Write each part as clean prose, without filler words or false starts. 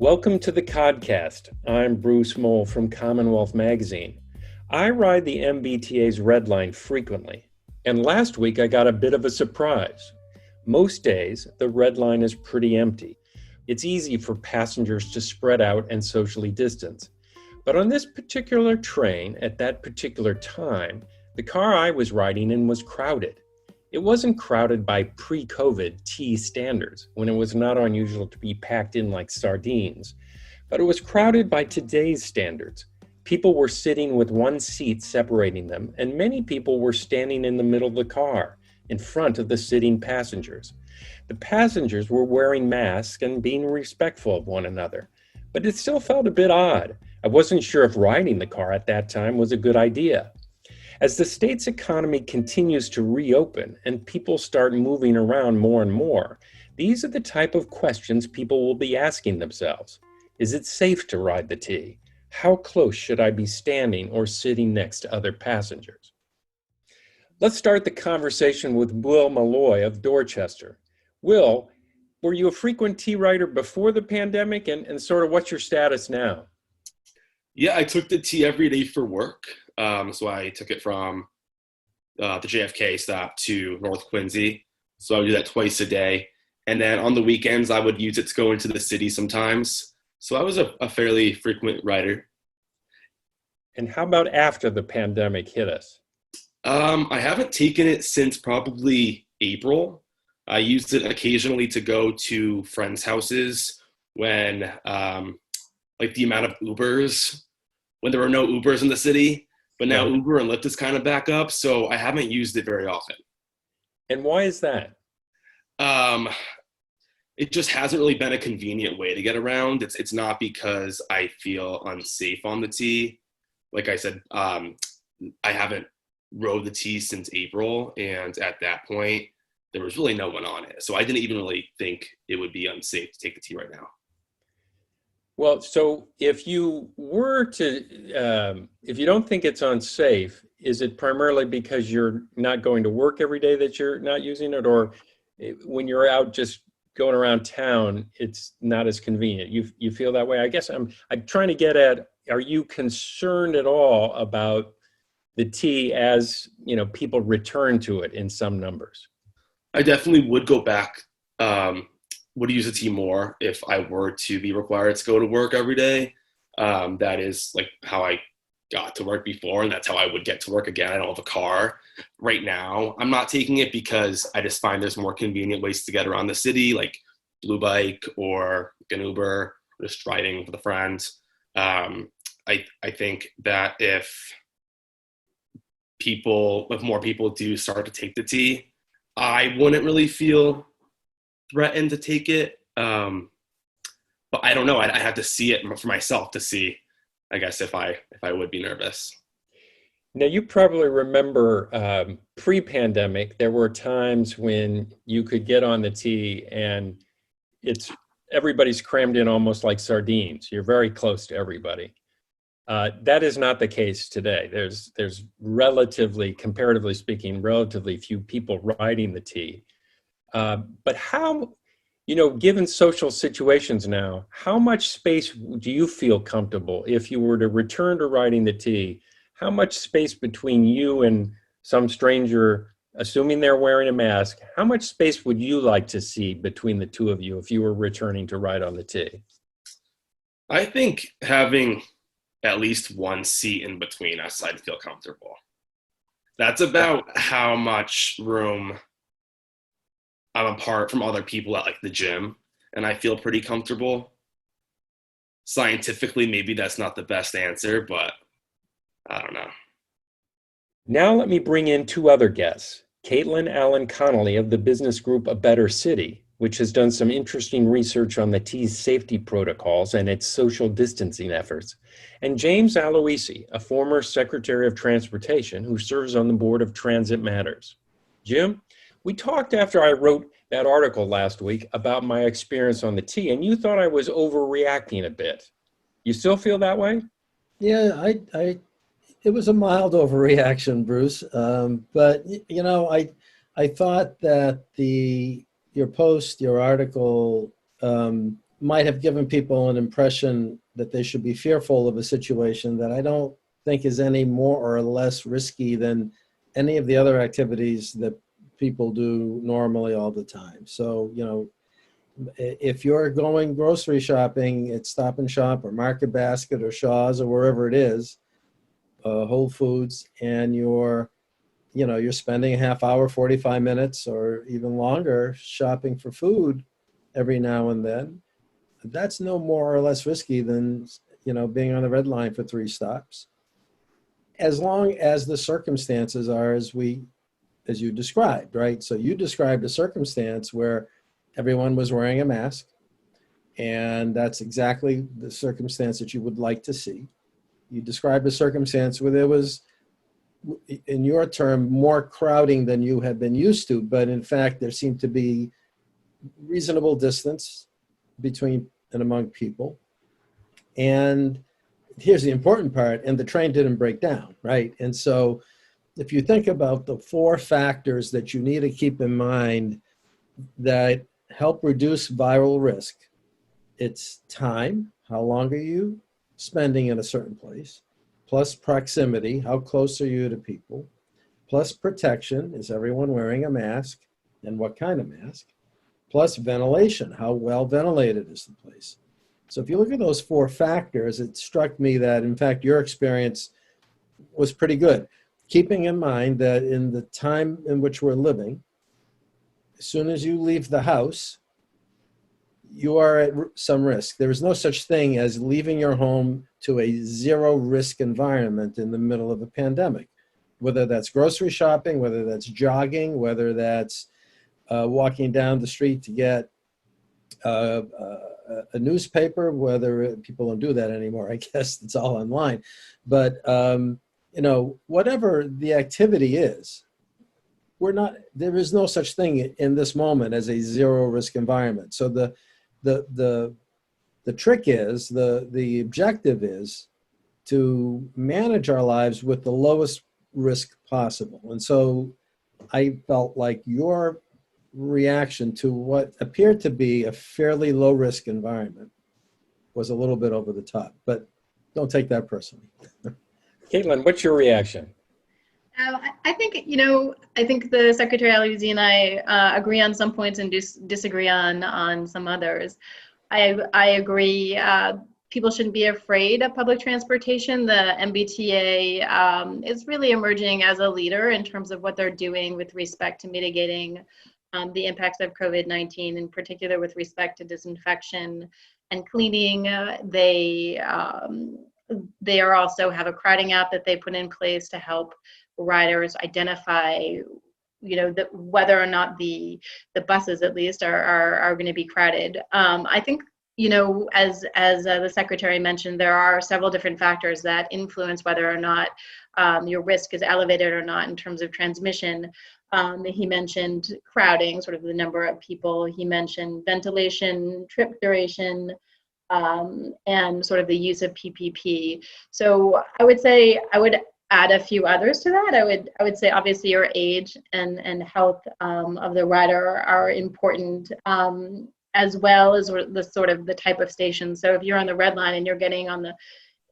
Welcome to the Codcast. I'm Bruce Moll from Commonwealth Magazine. I ride the MBTA's Red Line frequently, and last week I got a bit of a surprise. Most days, the Red Line is pretty empty. It's easy for passengers to spread out and socially distance. But on this particular train, at that particular time, the car I was riding in was crowded. It wasn't crowded by pre-COVID T standards, when it was not unusual to be packed in like sardines, but it was crowded by today's standards. People were sitting with one seat separating them, and many people were standing in the middle of the car, in front of the sitting passengers. The passengers were wearing masks and being respectful of one another, but it still felt a bit odd. I wasn't sure if riding the car at that time was a good idea. As the state's economy continues to reopen and people start moving around more and more, these are the type of questions people will be asking themselves. Is it safe to ride the T? How close should I be standing or sitting next to other passengers? Let's start the conversation with Will Malloy of Dorchester. Will, were you a frequent T rider before the pandemic and sort of what's your status now? Yeah, I took the T every day for work. So I took it from the JFK stop to North Quincy. So I would do that twice a day. And then on the weekends, I would use it to go into the city sometimes. So I was a fairly frequent rider. And how about after the pandemic hit us? I haven't taken it since probably April. I used it occasionally to go to friends' houses when, like the amount of Ubers, when there were no Ubers in the city. But now Uber and Lyft is kind of back up, so I haven't used it very often. And why is that? It just hasn't really been a convenient way to get around. It's not because I feel unsafe on the T. Like I said, I haven't rode the T since April, and at that point, there was really no one on it. So I didn't even really think it would be unsafe to take the T right now. Well, so if you were to, if you don't think it's unsafe, is it primarily because you're not going to work every day that you're not using it, or when you're out just going around town, it's not as convenient? You feel that way? I guess I'm trying to get at, are you concerned at all about the T as, people return to it in some numbers? I definitely would go back. Would use the T more if I were to be required to go to work every day. That is like how I got to work before, and that's how I would get to work again. I don't have a car right now. I'm not taking it because I just find there's more convenient ways to get around the city, like Blue Bike or an Uber, or just driving with a friend. I think that if more people do start to take the T, I wouldn't really feel threatened to take it, but I don't know. I have to see it for myself to see, I guess, if I would be nervous. Now, you probably remember pre-pandemic, there were times when you could get on the T and everybody's crammed in almost like sardines. You're very close to everybody. That is not the case today. There's comparatively speaking, relatively few people riding the T. But how, given social situations now, how much space do you feel comfortable if you were to return to riding the T? How much space between you and some stranger, assuming they're wearing a mask, how much space would you like to see between the two of you if you were returning to ride on the T? I think having at least one seat in between us, I'd feel comfortable. That's about how much room I'm apart from other people at like the gym, and I feel pretty comfortable. Scientifically, maybe that's not the best answer, but I don't know. Now let me bring in two other guests. Caitlin Allen Connolly of the business group A Better City, which has done some interesting research on the T's safety protocols and its social distancing efforts, and James Aloisi, a former Secretary of Transportation who serves on the board of TransitMatters. Jim, we talked after I wrote that article last week about my experience on the T, and you thought I was overreacting a bit. You still feel that way? Yeah, it was a mild overreaction, Bruce. But I thought that your article might have given people an impression that they should be fearful of a situation that I don't think is any more or less risky than any of the other activities that people do normally all the time. So, if you're going grocery shopping at Stop and Shop or Market Basket or Shaw's or wherever it is, Whole Foods, and you're spending a half hour, 45 minutes, or even longer shopping for food every now and then, that's no more or less risky than, being on the red line for 3 stops. As long as the circumstances are as you described, right? So you described a circumstance where everyone was wearing a mask, and that's exactly the circumstance that you would like to see. You described a circumstance where there was, in your term, more crowding than you had been used to, but in fact, there seemed to be reasonable distance between and among people. And here's the important part, and the train didn't break down, right? And so if you think about the 4 factors that you need to keep in mind that help reduce viral risk, it's time, how long are you spending in a certain place, plus proximity, how close are you to people, plus protection, is everyone wearing a mask, and what kind of mask, plus ventilation, how well ventilated is the place. So if you look at those 4 factors, it struck me that, in fact, your experience was pretty good, keeping in mind that in the time in which we're living, as soon as you leave the house, you are at some risk. There is no such thing as leaving your home to a zero risk environment in the middle of a pandemic, whether that's grocery shopping, whether that's jogging, whether that's walking down the street to get a newspaper, whether people don't do that anymore. I guess it's all online. But, whatever the activity is, there is no such thing in this moment as a zero risk environment. So the trick is, the objective is to manage our lives with the lowest risk possible. And so I felt like your reaction to what appeared to be a fairly low risk environment was a little bit over the top, but don't take that personally. Caitlin, what's your reaction? I think, I think the Secretary Aloisi and I agree on some points and disagree on some others. I agree. People shouldn't be afraid of public transportation. The MBTA is really emerging as a leader in terms of what they're doing with respect to mitigating the impacts of COVID-19, in particular with respect to disinfection and cleaning. They are also have a crowding app that they put in place to help riders identify, whether or not the buses at least are going to be crowded. I think, as the Secretary mentioned, there are several different factors that influence whether or not your risk is elevated or not in terms of transmission. He mentioned crowding, sort of the number of people. He mentioned ventilation, trip duration, and sort of the use of PPP. So I would say I would add a few others to that. I would say obviously your age and health of the rider are important, as well as the type of station. So if you're on the red line and you're getting on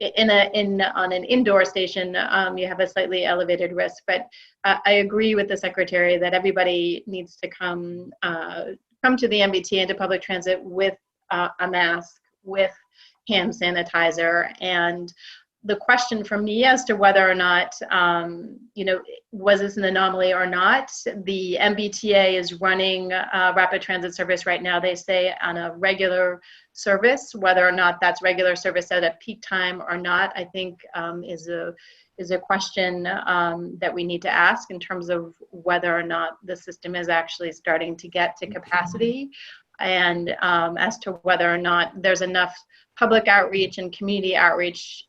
an indoor station, you have a slightly elevated risk. But I agree with the Secretary that everybody needs to come to the MBTA and to public transit with a mask, with hand sanitizer. And the question for me as to whether or not, was this an anomaly or not, the MBTA is running rapid transit service right now, they say, on a regular service. Whether or not that's regular service at a peak time or not, I think is a question that we need to ask in terms of whether or not the system is actually starting to get to capacity, and as to whether or not there's enough public outreach and community outreach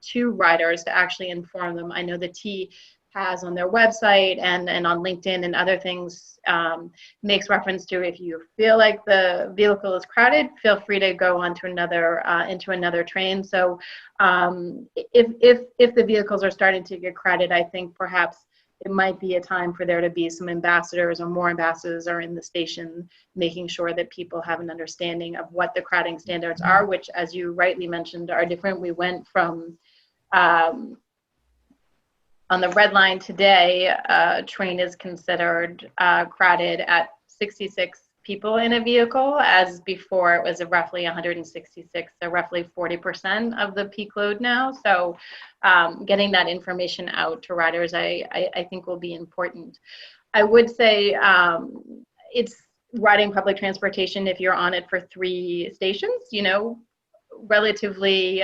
to riders to actually inform them. I know the T has on their website and on LinkedIn and other things makes reference to, if you feel like the vehicle is crowded, feel free to go on to into another train. So if the vehicles are starting to get crowded, I think perhaps it might be a time for there to be some ambassadors or more ambassadors are in the station, making sure that people have an understanding of what the crowding standards are, which, as you rightly mentioned, are different. We went from, on the red line today, train is considered crowded at 66 people in a vehicle, as before it was roughly 166, so roughly 40% of the peak load now. So getting that information out to riders, I think will be important. I would say it's riding public transportation if you're on it for 3 stations, relatively,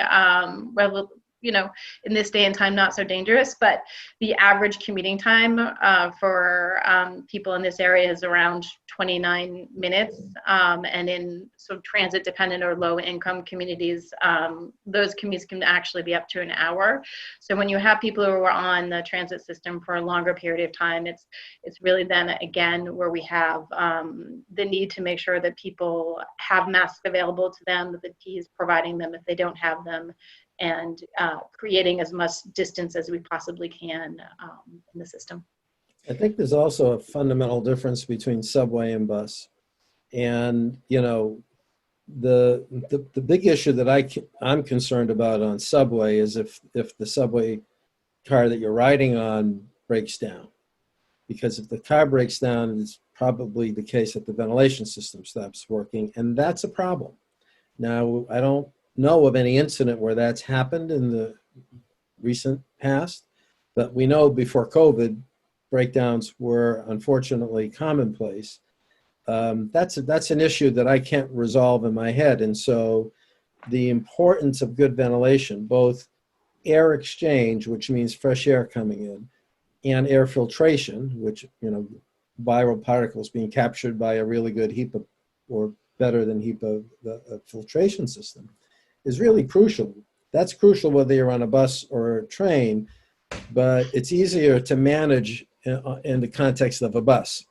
in this day and time, not so dangerous, but the average commuting time for people in this area is around 29 minutes. And in transit dependent or low income communities, those commutes can actually be up to an hour. So when you have people who are on the transit system for a longer period of time, it's really then again where we have the need to make sure that people have masks available to them, that the T is providing them if they don't have them, and creating as much distance as we possibly can in the system. I think there's also a fundamental difference between subway and bus. And, the big issue that I'm concerned about on subway is if the subway car that you're riding on breaks down. Because if the car breaks down, it's probably the case that the ventilation system stops working, and that's a problem. Now, I don't know of any incident where that's happened in the recent past, but we know before COVID, breakdowns were unfortunately commonplace. That's an issue that I can't resolve in my head. And so the importance of good ventilation, both air exchange, which means fresh air coming in, and air filtration, which, viral particles being captured by a really good HEPA or better than HEPA filtration system, is really crucial. That's crucial whether you're on a bus or a train, but it's easier to manage in the context of a bus.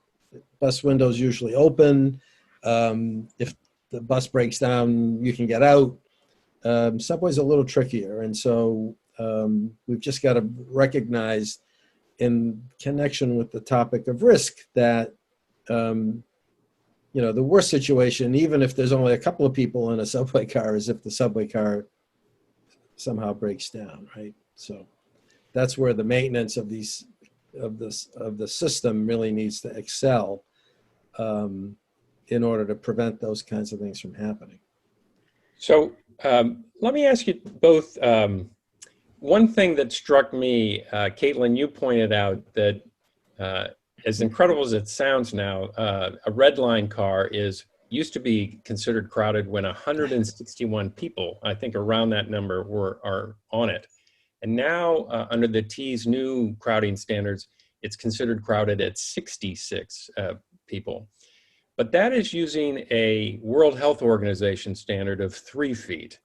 Bus windows usually open. If the bus breaks down, you can get out. Subway's a little trickier, and so we've just got to recognize, in connection with the topic of risk, that the worst situation, even if there's only a couple of people in a subway car, is if the subway car somehow breaks down, right? So that's where the maintenance of the system really needs to excel in order to prevent those kinds of things from happening. So let me ask you both. One thing that struck me, Caitlin, you pointed out that as incredible as it sounds now, a red line car used to be considered crowded when 161 people, I think around that number, are on it. And now, under the T's new crowding standards, it's considered crowded at 66 people. But that is using a World Health Organization standard of 3 feet.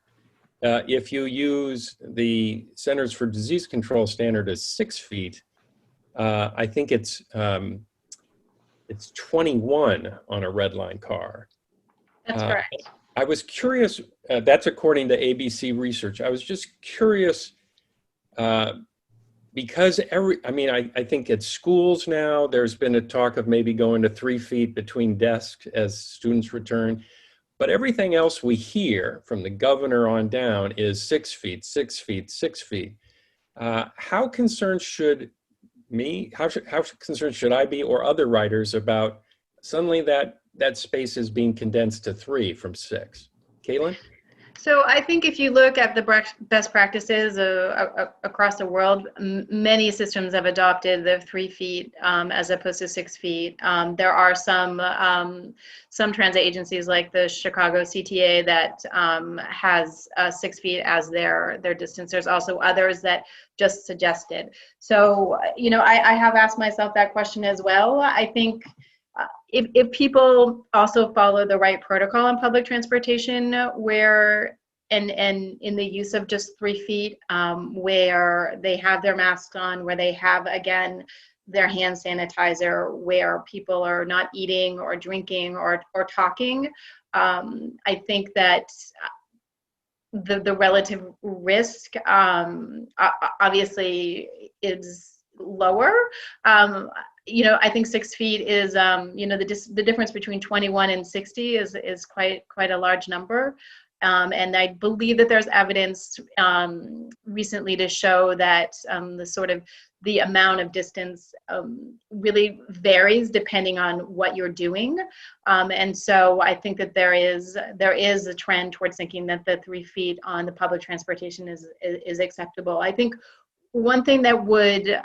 If you use the Centers for Disease Control standard as 6 feet, I think it's 21 on a red line car. That's correct. I was curious, that's according to ABC research. I was just curious because I think at schools now, there's been a talk of maybe going to 3 feet between desks as students return. But everything else we hear from the governor on down is 6 feet, 6 feet, 6 feet. How concerned should I be, or other writers, about suddenly that space is being condensed to 3 from 6? Caitlin? So I think if you look at the best practices across the world, many systems have adopted the 3 feet as opposed to 6 feet. There are some transit agencies like the Chicago CTA that has 6 feet as their distance. There's also others that just suggest it. So, I have asked myself that question as well. I think if people also follow the right protocol in public transportation, where and in the use of just 3 feet, where they have their masks on, where they have, again, their hand sanitizer, where people are not eating or drinking or talking, I think that the relative risk obviously is lower. I think 6 feet is, the difference between 21 and 60 is quite a large number. And I believe that there's evidence recently to show that the amount of distance really varies depending on what you're doing. And so I think that there is a trend towards thinking that the 3 feet on the public transportation is acceptable. I think one thing that would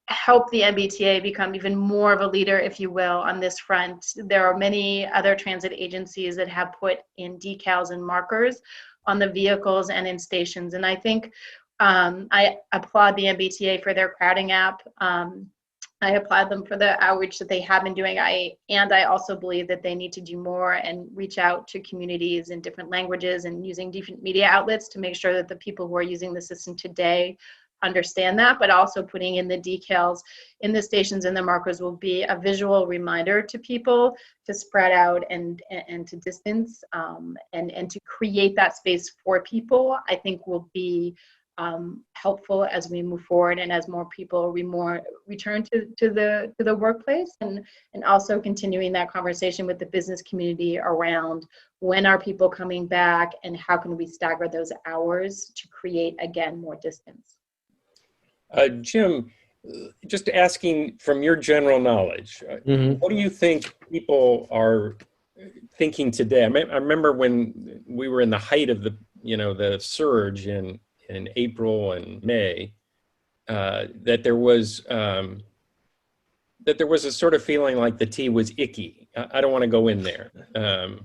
help the MBTA become even more of a leader, if you will, on this front. There are many other transit agencies that have put in decals and markers on the vehicles and in stations. And I think I applaud the MBTA for their crowding app. I applaud them for the outreach that they have been doing. I also believe that they need to do more and reach out to communities in different languages and using different media outlets to make sure that the people who are using the system today understand that, but also putting in the decals in the stations and the markers will be a visual reminder to people to spread out and to distance and to create that space for people, I think will be helpful as we move forward and as more people return to the workplace, and also continuing that conversation with the business community around when are people coming back and how can we stagger those hours to create, again, more distance. Jim, just asking from your general knowledge, what do you think people are thinking today? I remember when we were in the height of the surge in April and May, that there was a sort of feeling like the tea was icky. I don't want to go in there, and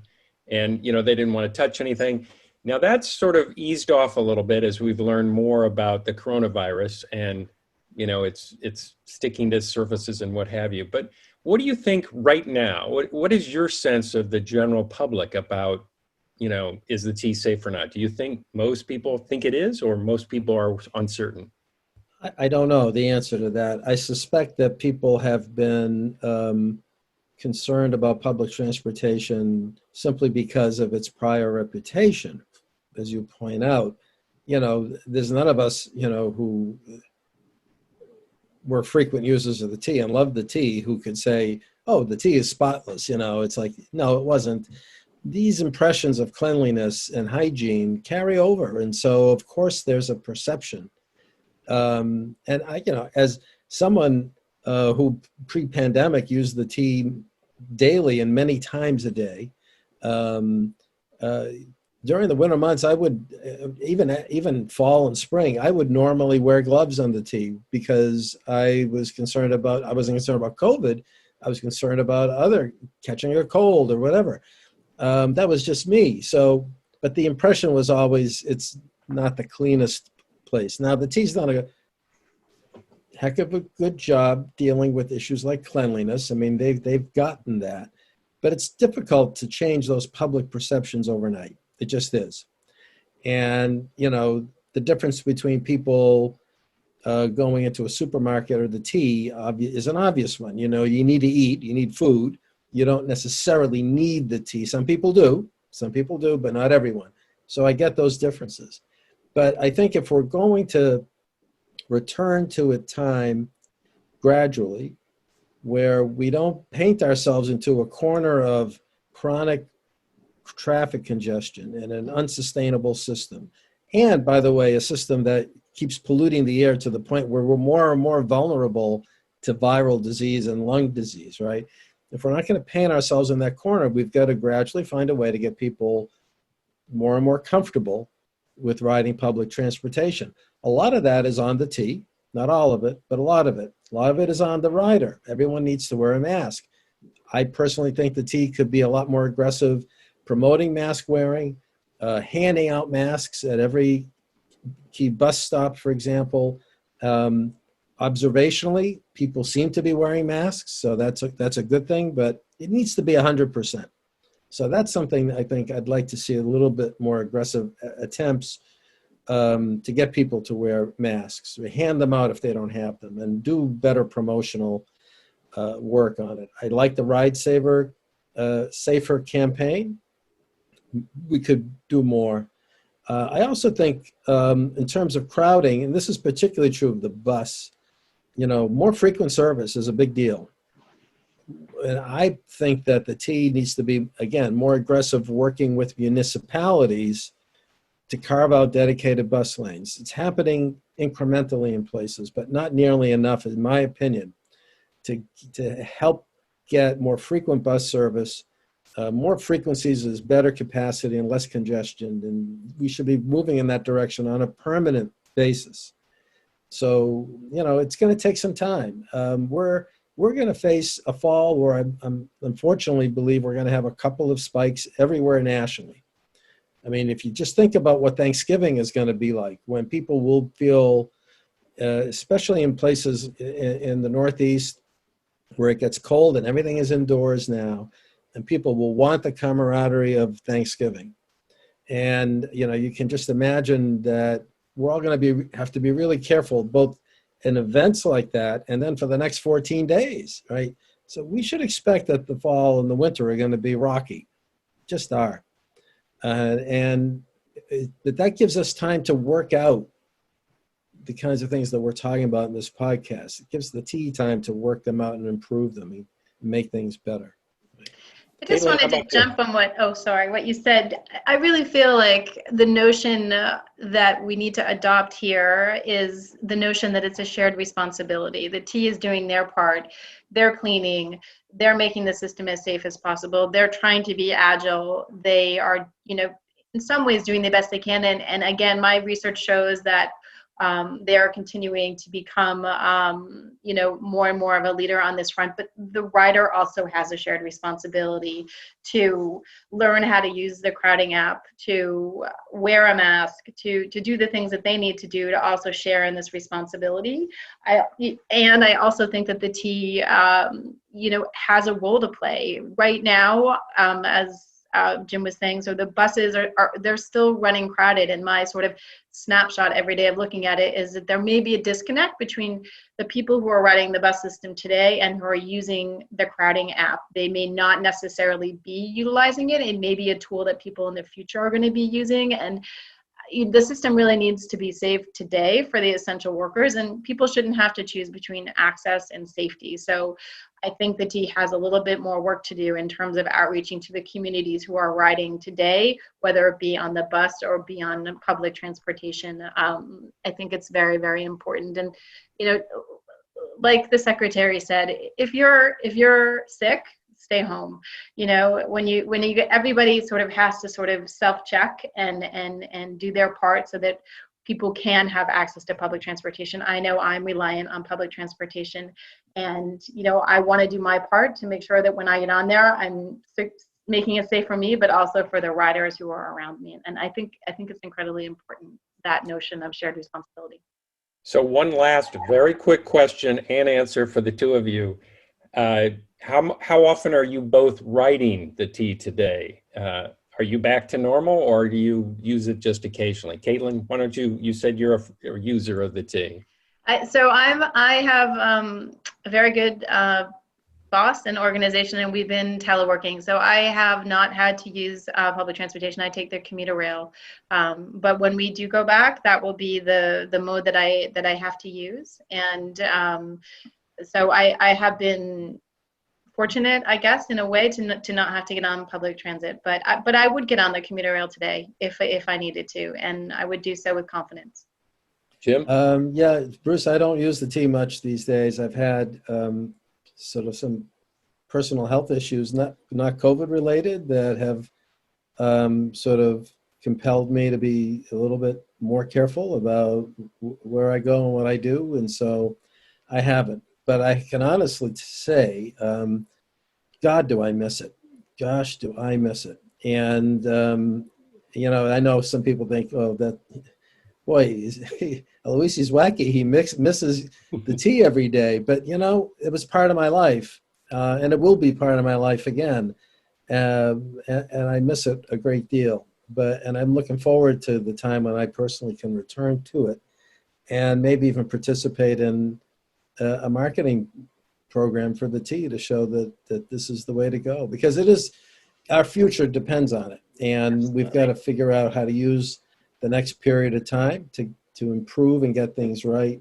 they didn't want to touch anything. Now that's sort of eased off a little bit as we've learned more about the coronavirus, and it's sticking to surfaces and what have you. But what do you think right now? What is your sense of the general public about, is the tea safe or not? Do you think most people think it is, or most people are uncertain? I don't know the answer to that. I suspect that people have been concerned about public transportation simply because of its prior reputation. As you point out, there's none of us, who were frequent users of the tea and loved the tea who could say, oh, the tea is spotless. It's like, no, it wasn't. These impressions of cleanliness and hygiene carry over. And so, of course, there's a perception. And I, as someone who pre-pandemic used the tea daily and many times a day, during the winter months, I would, even fall and spring, I would normally wear gloves on the tea because I wasn't concerned about COVID. I was concerned about catching a cold or whatever. That was just me. So, but the impression was always, it's not the cleanest place. Now, the tea's done a heck of a good job dealing with issues like cleanliness. I mean, they've gotten that, but it's difficult to change those public perceptions overnight. It just is. And, the difference between people going into a supermarket or the tea is an obvious one. You need to eat, you need food. You don't necessarily need the tea. Some people do, but not everyone. So I get those differences. But I think if we're going to return to a time gradually where we don't paint ourselves into a corner of chronic traffic congestion and an unsustainable system, and by the way, a system that keeps polluting the air to the point where we're more and more vulnerable to viral disease and lung disease, right? If we're not going to paint ourselves in that corner, we've got to gradually find a way to get people more and more comfortable with riding public transportation. A lot of that is on the T, not all of it, but a lot of it. A lot of it is on the rider. Everyone needs to wear a mask. I personally think the T could be a lot more aggressive promoting mask wearing, handing out masks at every key bus stop, for example. Observationally, people seem to be wearing masks, so that's a good thing, but it needs to be 100%. So that's something I think I'd like to see a little bit more aggressive attempts to get people to wear masks, or hand them out if they don't have them, and do better promotional work on it. I like the Ride Safer campaign. We could do more. I also think in terms of crowding, and this is particularly true of the bus, more frequent service is a big deal. And I think that the T needs to be, again, more aggressive working with municipalities to carve out dedicated bus lanes. It's happening incrementally in places, but not nearly enough, in my opinion, to help get more frequent bus service. More frequencies is better capacity and less congestion, and we should be moving in that direction on a permanent basis. So, it's going to take some time. We're going to face a fall where I'm unfortunately believe we're going to have a couple of spikes everywhere nationally. I mean, if you just think about what Thanksgiving is going to be like, when people will feel, especially in places in the Northeast where it gets cold and everything is indoors now, and people will want the camaraderie of Thanksgiving. And, you can just imagine that we're all going to have to be really careful, both in events like that and then for the next 14 days, right? So we should expect that the fall and the winter are going to be rocky, just are. But that gives us time to work out the kinds of things that we're talking about in this podcast. It gives the T time to work them out and improve them and make things better. I just wanted to jump on what you said. I really feel like the notion that we need to adopt here is the notion that it's a shared responsibility. The T is doing their part. They're cleaning. They're making the system as safe as possible. They're trying to be agile. They are, in some ways doing the best they can. And again, my research shows that they are continuing to become, more and more of a leader on this front. But the rider also has a shared responsibility to learn how to use the crowding app, to wear a mask, to do the things that they need to do to also share in this responsibility. I also think that the T, has a role to play right now, as Jim was saying. So the buses they're still running crowded, and my sort of snapshot every day of looking at it is that there may be a disconnect between the people who are riding the bus system today and who are using the crowding app. They may not necessarily be utilizing it. It may be a tool that people in the future are going to be using, and the system really needs to be safe today for the essential workers, and people shouldn't have to choose between access and safety. So I think the T has a little bit more work to do in terms of outreaching to the communities who are riding today, whether it be on the bus or be on public transportation. I think it's very, very important. And, like the secretary said, if you're sick, stay home. When you get, everybody sort of has to sort of self-check and do their part so that people can have access to public transportation. I know I'm reliant on public transportation, and I want to do my part to make sure that when I get on there, I'm making it safe for me, but also for the riders who are around me. And I think it's incredibly important, that notion of shared responsibility. So one last very quick question and answer for the two of you. How often are you both riding the T today? Are you back to normal, or do you use it just occasionally? Caitlin, why don't you said you're a user of the T. I have a very good boss and organization, and we've been teleworking. So I have not had to use public transportation. I take the commuter rail. But when we do go back, that will be the mode that I have to use. And so I have been fortunate, I guess, in a way, to not have to get on public transit. But I would get on the commuter rail today if I needed to, and I would do so with confidence. Jim? Yeah, Bruce, I don't use the T much these days. I've had sort of some personal health issues, not COVID related, that have sort of compelled me to be a little bit more careful about where I go and what I do. And so I haven't. But I can honestly say, God, do I miss it. Gosh, do I miss it. And, I know some people think, oh, that, boy, Aloisi's wacky. He misses the T every day. But, it was part of my life, and it will be part of my life again. And I miss it a great deal. And I'm looking forward to the time when I personally can return to it and maybe even participate in a marketing program for the T to show that this is the way to go, because it is, our future depends on it. And we've got to figure out how to use the next period of time to improve and get things right,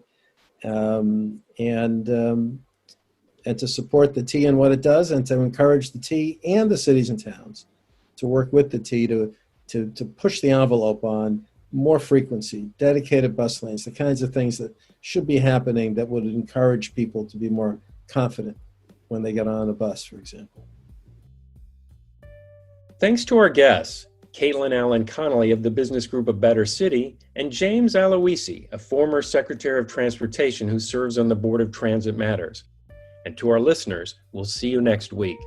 and to support the T in what it does, and to encourage the T and the cities and towns to work with the T to push the envelope on more frequency, dedicated bus lanes, the kinds of things that should be happening that would encourage people to be more confident when they get on a bus, for example. Thanks to our guests, Caitlin Allen Connolly of the Business Group of Better City, and James Aloisi, a former Secretary of Transportation who serves on the board of TransitMatters. And to our listeners, we'll see you next week.